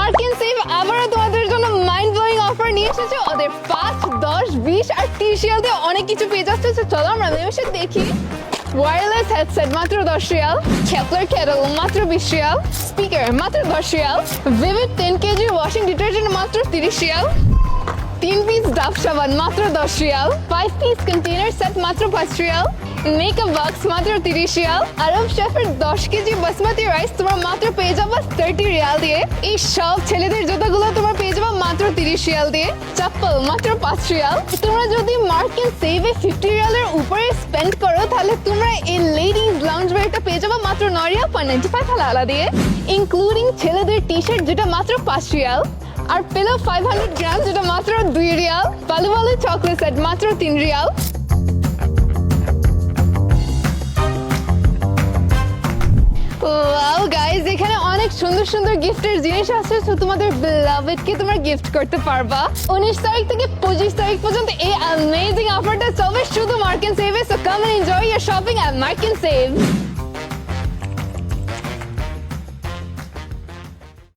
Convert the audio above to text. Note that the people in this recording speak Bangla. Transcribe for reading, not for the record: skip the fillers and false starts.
মার্কিন সেভ আবারও তোমাদের জন্য মাইন্ড ব্লোয়িং অফার নিয়ে এসেছে। ওদের 5, 10, 20 আর 30 রিয়াল দিয়ে অনেক কিছু পেয়ে যাচ্ছে। চলো আমরা মেশে দেখি। ওয়্যারলেস হেডসেট মাত্র 10 রিয়াল, কেপলার কেটল মাত্র 20 রিয়াল, স্পিকার মাত্র 10 Real, vivid 10 KG washing detergent মাত্র 30 রিয়াল, 3 পিস ডাব সাবান মাত্র 10 রিয়াল, 5 পিস কন্টেইনার সেট মাত্র 5 রিয়াল, মেকআপ বক্স মাত্র 30 রিয়াল, আরব শেফের 10 কেজি বাসমতি রাইস তোমার মাত্র পেয়ে যাবে 30 রিয়াল দিয়ে। এই সব ছেলেদের জুতাগুলো তোমার পেয়ে যাবে মাত্র 30 রিয়াল দিয়ে। চপ্পল মাত্র 5 রিয়াল। তোমরা যদি মার্কিন সেভে 50 রিয়ালের উপরে স্পেন্ড করো তাহলে তোমরা এই লেডিজ লাউঞ্জ ওয়্যারটা পেয়ে যাবে মাত্র 9 রিয়াল 95 হালালা দিয়ে, ইনক্লুডিং ছেলেদের টি শার্ট যেটা মাত্র 5 রিয়াল, আর পিলো 500 গ্রাম যেটা মাত্র 2 রিয়াল, ভালো ভালো চকলেট সেট মাত্র 3 রিয়াল। ওয়াও গাইস, এখানে অনেক সুন্দর সুন্দর গিফটের জিনিস আছে, তো তোমাদের বেলাভেডকে তোমরা গিফট করতে পারবা। 19 তারিখ থেকে 25 তারিখ পর্যন্ত এই অ্যামেজিং অফারটা চলবে শুধু মার্কিন সেভে। So come and enjoy your shopping at মার্কিন সেভ।